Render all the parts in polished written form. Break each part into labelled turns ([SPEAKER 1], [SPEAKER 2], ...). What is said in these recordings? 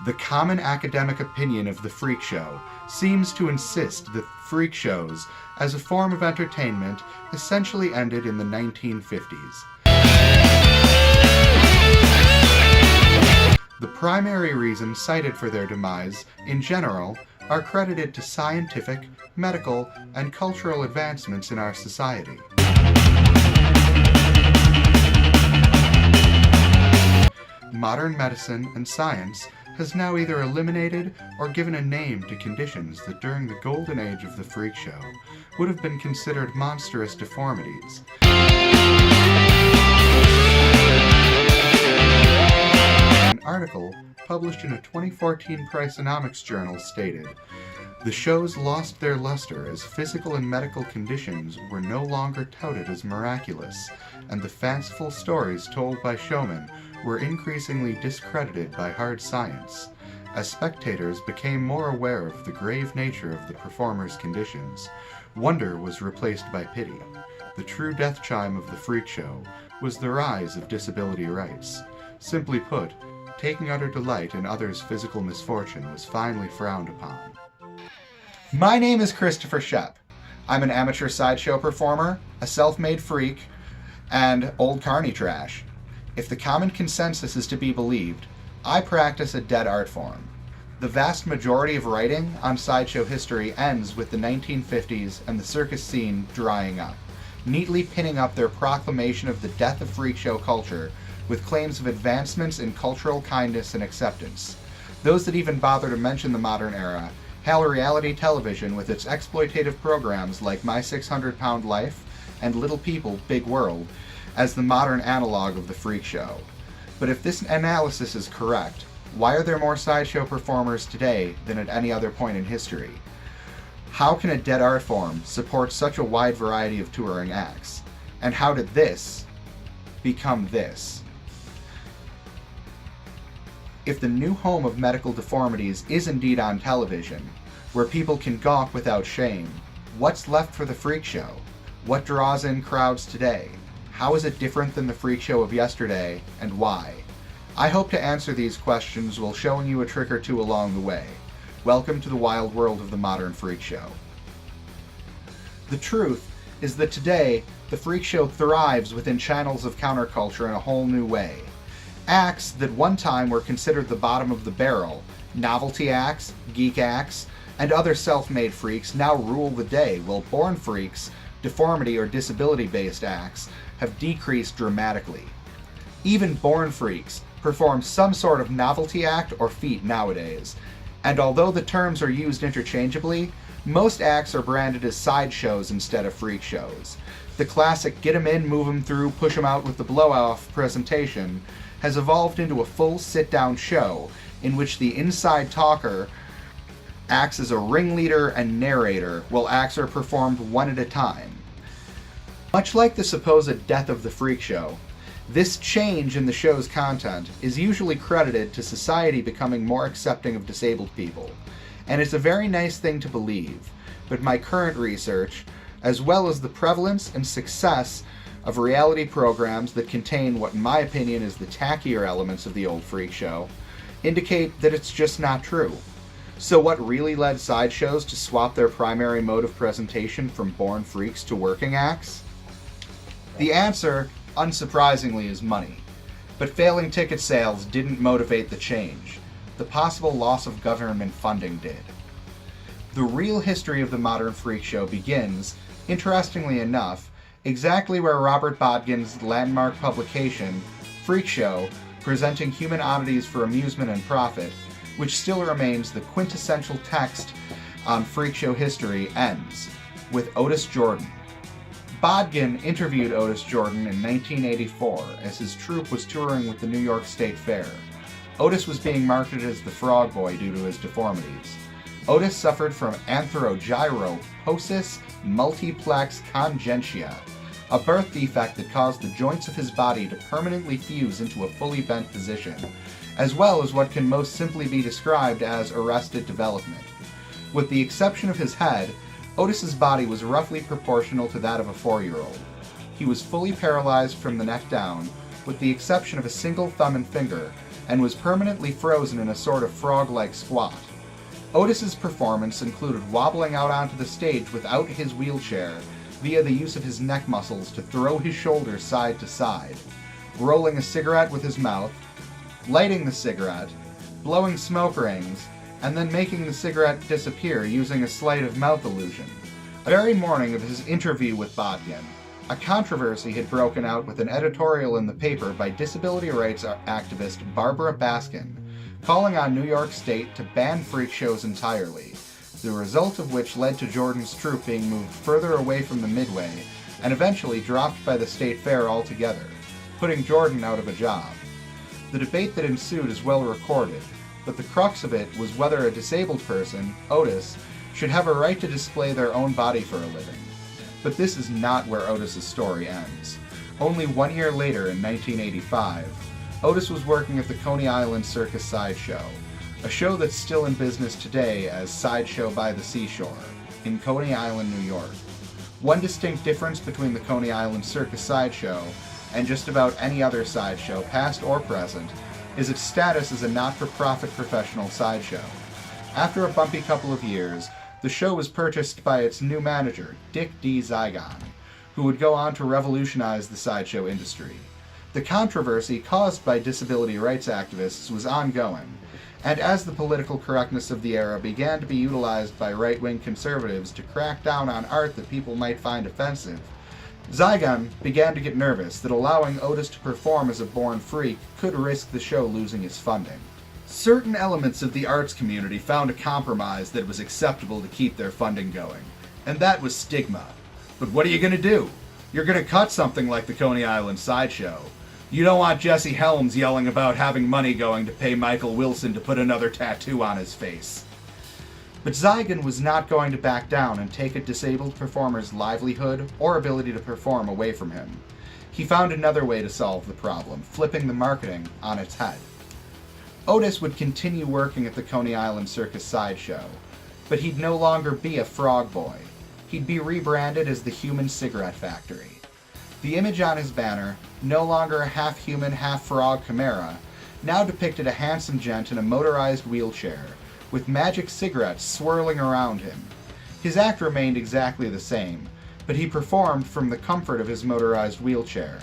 [SPEAKER 1] The common academic opinion of the freak show seems to insist that freak shows, as a form of entertainment, essentially ended in the 1950s. The primary reasons cited for their demise, in general, are credited to scientific, medical, and cultural advancements in our society. Modern medicine and science has now either eliminated or given a name to conditions that during the golden age of the freak show would have been considered monstrous deformities. An article published in a 2014 Priceonomics journal stated, "The shows lost their luster as physical and medical conditions were no longer touted as miraculous, and the fanciful stories told by showmen were increasingly discredited by hard science. As spectators became more aware of the grave nature of the performers' conditions, wonder was replaced by pity. The true death chime of the freak show was the rise of disability rights. Simply put, taking utter delight in others' physical misfortune was finally frowned upon." My name is Christopher Shep. I'm an amateur sideshow performer, a self-made freak, and old carny trash. If the common consensus is to be believed, I practice a dead art form. The vast majority of writing on sideshow history ends with the 1950s and the circus scene drying up, neatly pinning up their proclamation of the death of freak show culture with claims of advancements in cultural kindness and acceptance. Those that even bother to mention the modern era hail reality television with its exploitative programs like My 600-Pound Life and Little People, Big World as the modern analog of the freak show. But if this analysis is correct, why are there more sideshow performers today than at any other point in history? How can a dead art form support such a wide variety of touring acts? And how did this become this? If the new home of medical deformities is indeed on television, where people can gawk without shame, what's left for the freak show? What draws in crowds today? How is it different than the freak show of yesterday, and why? I hope to answer these questions while showing you a trick or two along the way. Welcome to the wild world of the modern freak show. The truth is that today, the freak show thrives within channels of counterculture in a whole new way. Acts that one time were considered the bottom of the barrel, novelty acts, geek acts, and other self-made freaks now rule the day, while born freaks, deformity or disability-based acts, have decreased dramatically. Even born freaks perform some sort of novelty act or feat nowadays, and although the terms are used interchangeably, most acts are branded as sideshows instead of freak shows. The classic get 'em in, move 'em through, push 'em out with the blow-off presentation has evolved into a full sit-down show in which the inside talker acts as a ringleader and narrator while acts are performed one at a time. Much like the supposed death of the freak show, this change in the show's content is usually credited to society becoming more accepting of disabled people, and it's a very nice thing to believe, but my current research, as well as the prevalence and success of reality programs that contain what in my opinion is the tackier elements of the old freak show, indicate that it's just not true. So what really led sideshows to swap their primary mode of presentation from born freaks to working acts? The answer, unsurprisingly, is money. But failing ticket sales didn't motivate the change. The possible loss of government funding did. The real history of the modern freak show begins, interestingly enough, exactly where Robert Bodkin's landmark publication, Freak Show, presenting human oddities for amusement and profit, which still remains the quintessential text on freak show history, ends, with Otis Jordan. Bodkin interviewed Otis Jordan in 1984 as his troupe was touring with the New York State Fair. Otis was being marketed as the Frog Boy due to his deformities. Otis suffered from antherogyroposis multiplex congenita, a birth defect that caused the joints of his body to permanently fuse into a fully bent position, as well as what can most simply be described as arrested development. With the exception of his head, Otis's body was roughly proportional to that of a 4-year-old. He was fully paralyzed from the neck down, with the exception of a single thumb and finger, and was permanently frozen in a sort of frog-like squat. Otis's performance included wobbling out onto the stage without his wheelchair via the use of his neck muscles to throw his shoulders side to side, rolling a cigarette with his mouth, lighting the cigarette, blowing smoke rings, and then making the cigarette disappear using a sleight of mouth illusion. The very morning of his interview with Botkin, a controversy had broken out with an editorial in the paper by disability rights activist Barbara Baskin, calling on New York State to ban freak shows entirely, the result of which led to Jordan's troupe being moved further away from the Midway and eventually dropped by the state fair altogether, putting Jordan out of a job. The debate that ensued is well recorded, but the crux of it was whether a disabled person, Otis, should have a right to display their own body for a living. But this is not where Otis's story ends. Only 1 year later, in 1985, Otis was working at the Coney Island Circus Sideshow, a show that's still in business today as Sideshow by the Seashore, in Coney Island, New York. One distinct difference between the Coney Island Circus Sideshow and just about any other sideshow, past or present, is its status as a not-for-profit professional sideshow. After a bumpy couple of years, the show was purchased by its new manager, Dick D. Zygon, who would go on to revolutionize the sideshow industry. The controversy caused by disability rights activists was ongoing, and as the political correctness of the era began to be utilized by right-wing conservatives to crack down on art that people might find offensive, Zygon began to get nervous that allowing Otis to perform as a born freak could risk the show losing its funding. Certain elements of the arts community found a compromise that was acceptable to keep their funding going, and that was stigma. But what are you going to do? You're going to cut something like the Coney Island Sideshow. You don't want Jesse Helms yelling about having money going to pay Michael Wilson to put another tattoo on his face. But Zygon was not going to back down and take a disabled performer's livelihood or ability to perform away from him. He found another way to solve the problem, flipping the marketing on its head. Otis would continue working at the Coney Island Circus Sideshow, but he'd no longer be a frog boy. He'd be rebranded as the Human Cigarette Factory. The image on his banner, no longer a half-human, half-frog chimera, now depicted a handsome gent in a motorized wheelchair, with magic cigarettes swirling around him. His act remained exactly the same, but he performed from the comfort of his motorized wheelchair.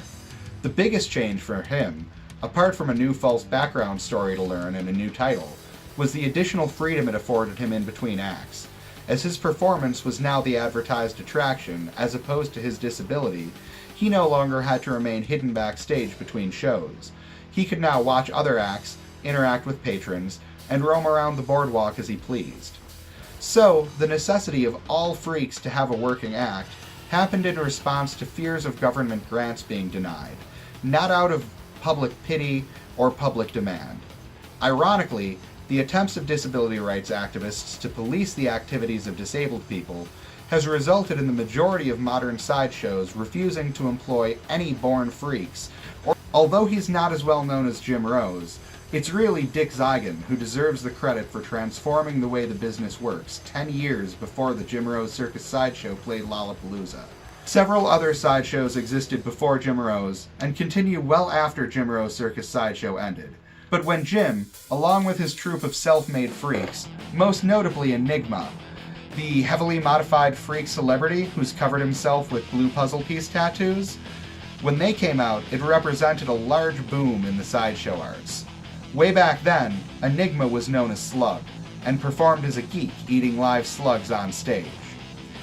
[SPEAKER 1] The biggest change for him, apart from a new false background story to learn and a new title, was the additional freedom it afforded him in between acts. As his performance was now the advertised attraction, as opposed to his disability, he no longer had to remain hidden backstage between shows. He could now watch other acts, interact with patrons, and roam around the boardwalk as he pleased. So, the necessity of all freaks to have a working act happened in response to fears of government grants being denied, not out of public pity or public demand. Ironically, the attempts of disability rights activists to police the activities of disabled people has resulted in the majority of modern sideshows refusing to employ any born freaks. Although he's not as well known as Jim Rose, it's really Dick Zygon who deserves the credit for transforming the way the business works 10 years before the Jim Rose Circus Sideshow played Lollapalooza. Several other sideshows existed before Jim Rose, and continue well after Jim Rose Circus Sideshow ended. But when Jim, along with his troupe of self-made freaks, most notably Enigma, the heavily modified freak celebrity who's covered himself with blue puzzle piece tattoos, when they came out, it represented a large boom in the sideshow arts. Way back then, Enigma was known as Slug, and performed as a geek eating live slugs on stage.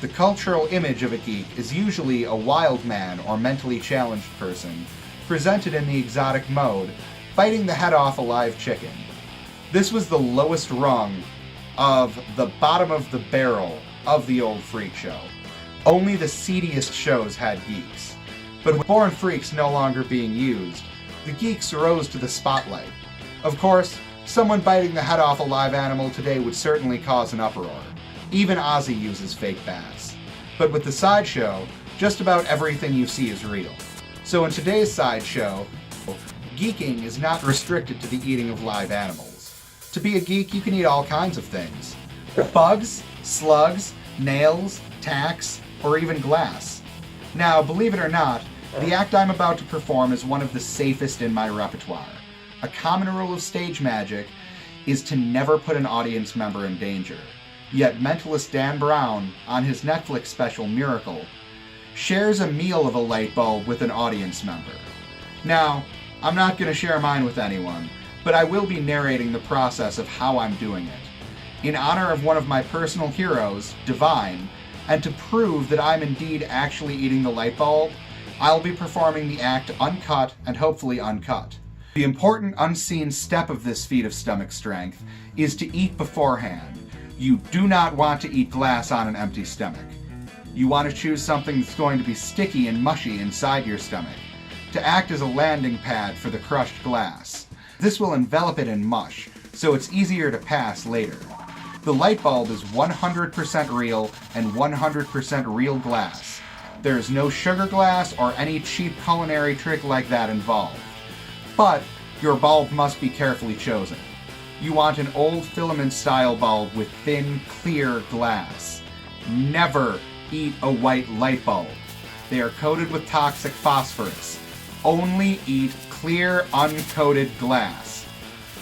[SPEAKER 1] The cultural image of a geek is usually a wild man or mentally challenged person, presented in the exotic mode, biting the head off a live chicken. This was the lowest rung of the bottom of the barrel of the old freak show. Only the seediest shows had geeks. But with born freaks no longer being used, the geeks rose to the spotlight. Of course, someone biting the head off a live animal today would certainly cause an uproar. Even Ozzy uses fake bass. But with the sideshow, just about everything you see is real. So in today's sideshow, geeking is not restricted to the eating of live animals. To be a geek, you can eat all kinds of things. Bugs, slugs, nails, tacks, or even glass. Now, believe it or not, the act I'm about to perform is one of the safest in my repertoire. A common rule of stage magic is to never put an audience member in danger. Yet mentalist Dan Brown, on his Netflix special Miracle, shares a meal of a light bulb with an audience member. Now, I'm not going to share mine with anyone, but I will be narrating the process of how I'm doing it. In honor of one of my personal heroes, Divine, and to prove that I'm indeed actually eating the light bulb, I'll be performing the act uncut and hopefully uncut. The important unseen step of this feat of stomach strength is to eat beforehand. You do not want to eat glass on an empty stomach. You want to choose something that's going to be sticky and mushy inside your stomach, to act as a landing pad for the crushed glass. This will envelop it in mush, so it's easier to pass later. The light bulb is 100% real and 100% real glass. There is no sugar glass or any cheap culinary trick like that involved. But your bulb must be carefully chosen. You want an old filament style bulb with thin, clear glass. Never eat a white light bulb. They are coated with toxic phosphorus. Only eat clear, uncoated glass.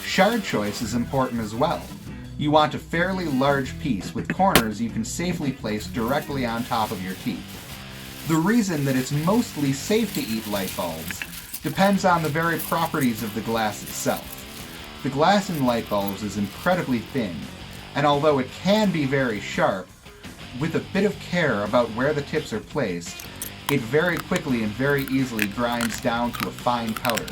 [SPEAKER 1] Shard choice is important as well. You want a fairly large piece with corners you can safely place directly on top of your teeth. The reason that it's mostly safe to eat light bulbs depends on the very properties of the glass itself. The glass in light bulbs is incredibly thin, and although it can be very sharp, with a bit of care about where the tips are placed, it very quickly and very easily grinds down to a fine powder.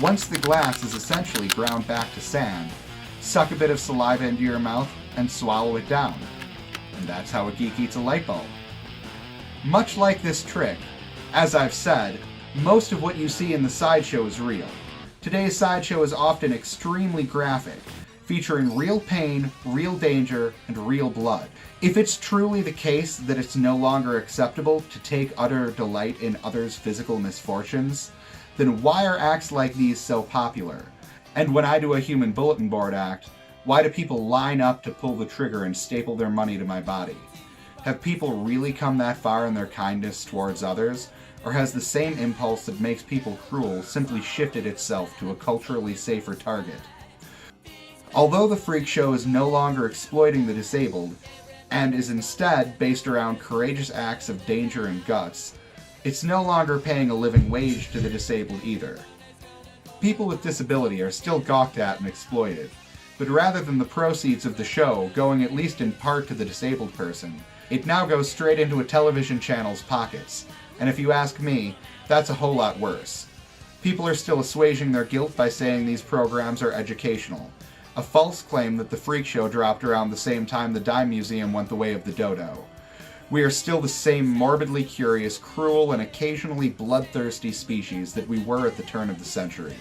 [SPEAKER 1] Once the glass is essentially ground back to sand, suck a bit of saliva into your mouth and swallow it down. And that's how a geek eats a light bulb. Much like this trick, as I've said, most of what you see in the sideshow is real. Today's sideshow is often extremely graphic, featuring real pain, real danger, and real blood. If it's truly the case that it's no longer acceptable to take utter delight in others' physical misfortunes, then why are acts like these so popular? And when I do a human bulletin board act, why do people line up to pull the trigger and staple their money to my body? Have people really come that far in their kindness towards others? Or has the same impulse that makes people cruel simply shifted itself to a culturally safer target? Although the freak show is no longer exploiting the disabled, and is instead based around courageous acts of danger and guts, it's no longer paying a living wage to the disabled either. People with disability are still gawked at and exploited, but rather than the proceeds of the show going at least in part to the disabled person, it now goes straight into a television channel's pockets. And if you ask me, that's a whole lot worse. People are still assuaging their guilt by saying these programs are educational, a false claim that the freak show dropped around the same time the Dime Museum went the way of the dodo. We are still the same morbidly curious, cruel, and occasionally bloodthirsty species that we were at the turn of the century.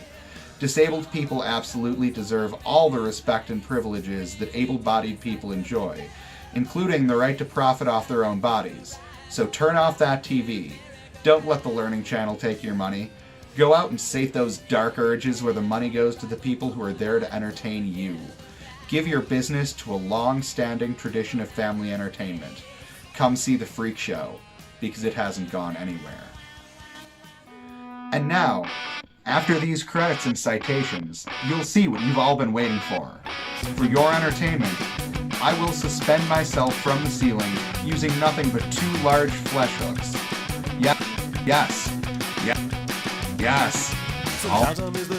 [SPEAKER 1] Disabled people absolutely deserve all the respect and privileges that able-bodied people enjoy, including the right to profit off their own bodies. So turn off that TV. Don't let the Learning Channel take your money. Go out and sate those dark urges where the money goes to the people who are there to entertain you. Give your business to a long-standing tradition of family entertainment. Come see the Freak Show, because it hasn't gone anywhere. And now, after these credits and citations, you'll see what you've all been waiting for. For your entertainment, I will suspend myself from the ceiling using nothing but 2 large flesh hooks. Yes.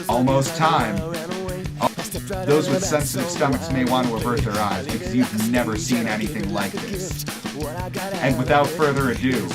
[SPEAKER 1] Almost time. Those with sensitive stomachs may want to avert their eyes because you've never seen anything like this. And without further ado...